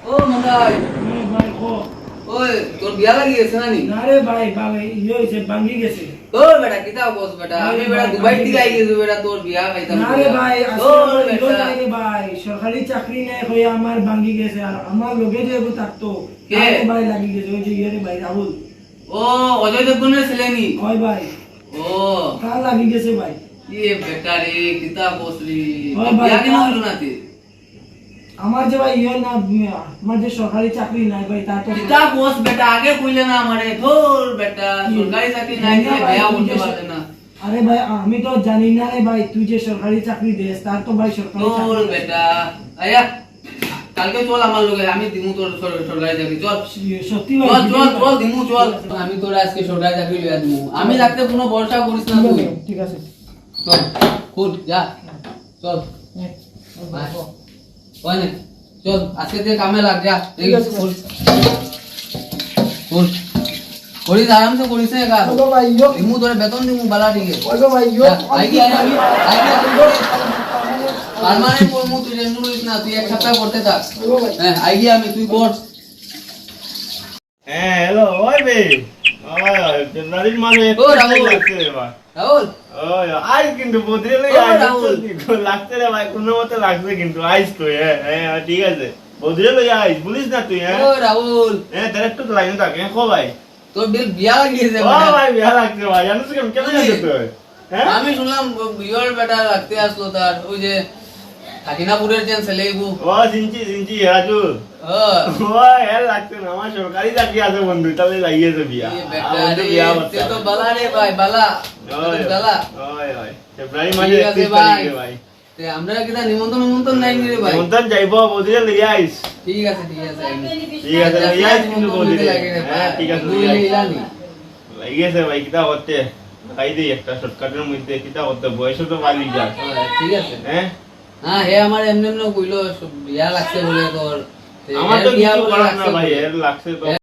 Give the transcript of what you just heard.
ও মন্দাই ভাই ও ওই তোর বিয়া লাগি গেছে নানি? না রে ভাই ভাই ইয়ে হইছে ভাঙি গেছে। তোর বেটা কিতা বস বেটা আমি বেটা দুবাই থেকে আই গেছি বেটা তোর বিয়া খাইতাম না রে ভাই তোর আসলে বেটা নাই রে ভাই সরকারি চাকরি নাই হই আমার ভাঙি গেছে আর আমার লগে যে থাকতো কে? তারে ভাই লাগি গেছে ওই যে ইয়ে রে ভাই রাহুল। ও অজয় দেবগনের ছেলে নি? ওই ভাই ও তার লাগি গেছে ভাই। এ বেটা রে কিতা বসলি ওই ভাই, বিয়া কেন হলো না তে? আমার যে ভাই ইয়ে না আমার যে সরকারি চাকরি নাই ভাই তা তো কিতা বস বেটা আগে কইলে না আমারে তোর বেটা সরকারি চাকরি নাই দিলে বিয়া করতে পারবে না। আরে ভাই আমি তো জানি না রে ভাই তুই যে সরকারি চাকরি দেস তার তো ভাই সরকারি তোর চাকরি বেটা আয়া কালকে চল আমার লগে আমি দিমু তোর সরকারি চাকরি চল সত্যি চল ভাই চল চল দিমু চল আমি তোর আজকে সরকারি চাকরি লইয়া দিমু আমি রাখতে কোনো ভরসা করিস না তুই ঠিক আছে চল খুদ যা চল ওই নে চল আজকে থেকে কামে লাগ যা ঠিক আছে খুদ করিস আরামসে করিস না কাজ ওগো ভাই ইয়ো দিমু তোরে বেতন দিমু বালা দিকে ওগো ভাই ইয়ো আইগি পারমানেন্ট করমু তুই টেনশন করিস না তুই এক সপ্তাহ করতে থাক ওগো ভাই হ্যাঁ আইগি আমি তুই কর হ্যাঁ হ্যালো ওই বে নারীর মাঝে ও, রাহুল। লাগছে রে ভাই রাহুল ওই আই কিন্তু বদলে ও, রাহুল। লাগছে রে ভাই কোনো মতে লাগছে কিন্তু আইস তুই হ্যাঁ হ্যাঁ ঠিক আছে বদলে লই আইস বলিস না তুই হ্যাঁ ও রাহুল হ্যাঁ তার একটু লাইন থাক হ্যাঁ কো ভাই তোর বিল বিয়া লাগিয়েছে ও ভাই বিয়া লাগছে ভাই জানিস কেমন কেমন আছে তুই হ্যাঁ আমি শুনলাম বিয়ের বেটা লাগতে আসলো তার ওই যে থাকিনাপুরের যে ছেলেগু ও সিনচি রাজু ও হ্যাঁ লাগছে না আমার সরকারি চাকরি আছে বন্ধু তাহলে লাগিয়েছে বিয়া আমাদের বিয়া হচ্ছে তো বালা রে ভাই বালা ওই বালা ওই ওই ফেব্রুয়ারি মাসে ঠিক আছে 31 ভাই। তারিখে ভাই তে আমরা কিটা নিমন্ত্রণ নাই রে ভাই মন্তন যাইব বদলে লই আইস ঠিক আছে আমি। ঠিক আছে লই আইস কিন্তু বদলে লাগে রে হ্যাঁ ভাই ঠিক আছে দুই লই আইস ইলানি লাগিয়েছে ভাই কিটা করতে খাই দেই একটা শর্টকাটের মধ্যে কিটা করতে বয়স তো বাড়ি যায় ঠিক আছে হ্যাঁ হ্যাঁ হে আমার এমনি এমনি কইলো বিয়া লাগছে বলে তোর আমার তো বিয়া কিছু বলে করার না লাগছে ভাই বলে। এর লাগছে তো